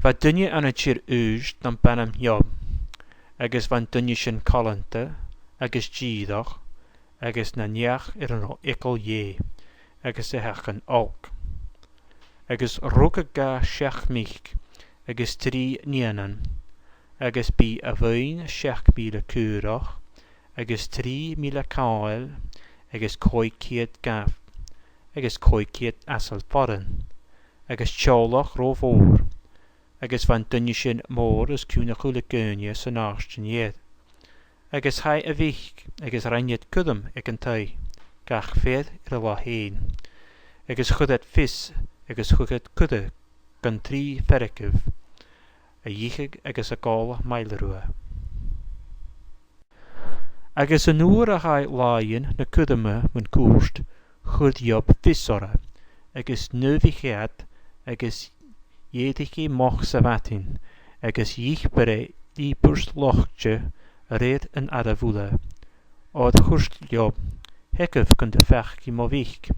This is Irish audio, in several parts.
Va dunne an a tír ús dan banam Iob, agus van dunne sin colanta, agus Chaidh, agus na neach an ical dhé, agus hechan olc. Agus rúca ga seach mich, agus trí níanan, agus bí a bhain seach míle cúrach, agus 3,000 cáil, agus 500 gaf, agus 500 asal foran, agus teolach rófór, agus van dunne sin mór as cúna chúla gúne san árstin iad. Agus hai a bhích, agus rainet cudam ag an tai, gach féad ar a lá héin, agus chudad fis, agus chugad cuda gan 3 fericah, a dhíchig agus a gála mailerua. Agus an nuair a hai láin na cudama mun cúst, chud Iob fisora, agus nuvichead, agus dhédichi moch sa vatin, agus dhích bere líburs lochtje a réad an adavúla. Ád chust Iob, hecaf gun de fechci mo vich,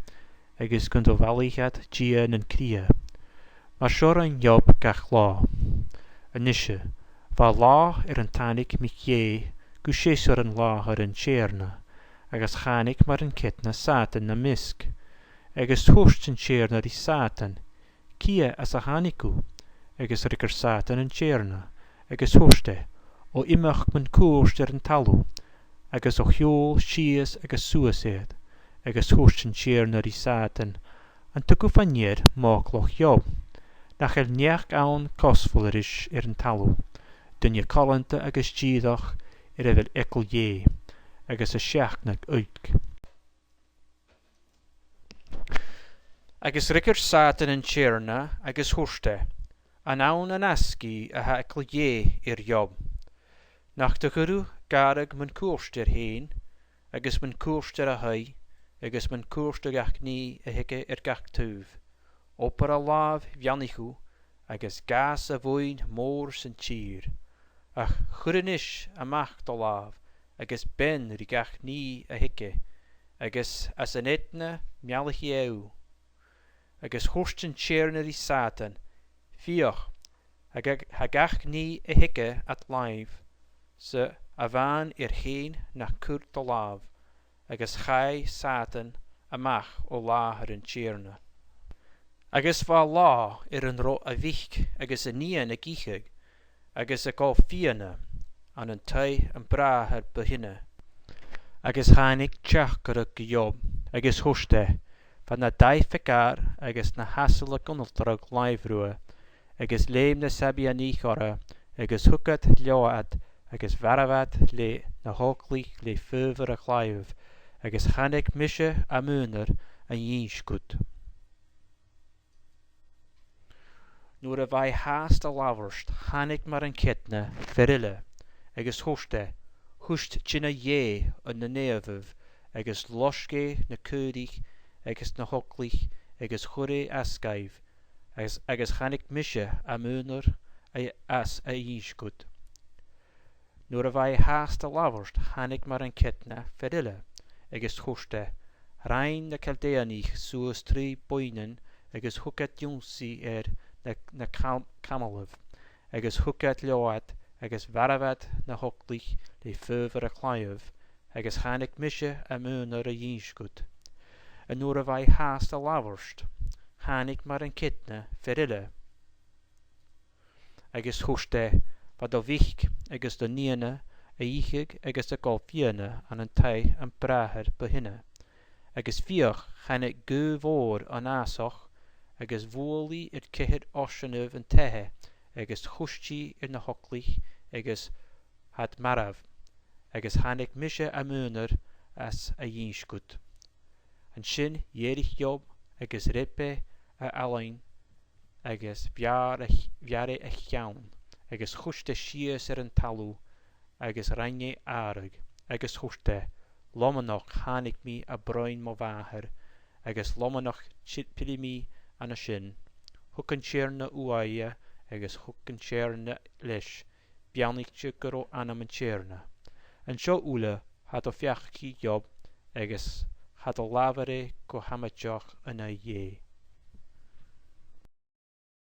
agus gun do valichad gia nan cria. Mar sior an Iob gach lá. Anishe, va lá an tanig mich gu séisor an lá an tjearna, agus chanig mar an ketna Satan na misk, agus húst an tjearna rí Satan, kia as a haniku, agus rikker Satan an tjearna, agus húste, o imach mun cúst an talú, agus o hjól sias agus suaséad, agus húst an tjearna rí Satan, an tuku fanir mágloch Iob, nach neach an cosfullerish an talú, dunne colanta agus Chaidh vil ekel dhé, agus a seachnag uik. Agus rikker Satan an tjearna agus húste, an asci a ha ekel dhé Iob. Nach de guru garag mun cúst héin, agus mun cúst a hai, agus mun cúst gach ní a hicke gach túv. Opar a láv vianichu, agus gas a bhuin mór san tír. Ach churinis a macht o láv, agus ben rí gach ní a hicke, agus as an etna mialach ew. Agus hústin tjearna rí Satan, fioch, ha gach ní a hicke at laif, se a van héin nach cúrt o láv, agus chai Satan amach o láhar an tjearna. Agus va lá an ro a vich, agus a nían a gichig, agus a gá fianna, an an tai an brahar behinne. Agus hanig teach gyrug Iob, agus húste, van na daifegar, agus na hasel a gunneltrug laifrua, agus leim na sabi a níchora, agus hukad leoad, agus varavad le na hoglich le föver a chlayv, agus hanig mishe a muner a yinskut. Nuair a bhaid haast a laverst, hanig mar an ketna, ferille, agus húste, húst tjina dhé an na neamh, agus loske na cúrich, agus na hoglich, agus churé ascaibh, agus chanig mishe a muner as a yinskut. Nuair a bhaid haast a laverst, hanig mar an ketna, ferille, agus húste, rein na Chaldeanich suas 3 boinen, agus hukad jonsi na camalh, agus hukad leoad, agus varavad na hoglich le föver a chlayv, agus chanig mishe a muner a yinskut. En nuair a bhaid haast a laverst, hanig mar an ketna, ferille, agus húste, va do vich, agus do níana, a ichig, agus a golfiana an tai an brahar behinne. Agus fioch chanig guvór an asoch, agus vóli cehid osanov an tehe, agus chusti na hoglich, agus had marav, agus hanig mishe a muner as a yinskut. An sin dhéirich Iob, agus rippe a alain, agus viare a chiaun, agus chuste sias an talú, agus reinne arag, agus chuste, lomanoch hanig mi a broin mo váhar, agus lomanoch pili mi an a sin, hukan tjearna uaia, agus hukan tjearna leis, bianig tjukaro anam an tjearna. An seo ula had o fiachki Iob, agus had o lavare go hamatjoch an a ye.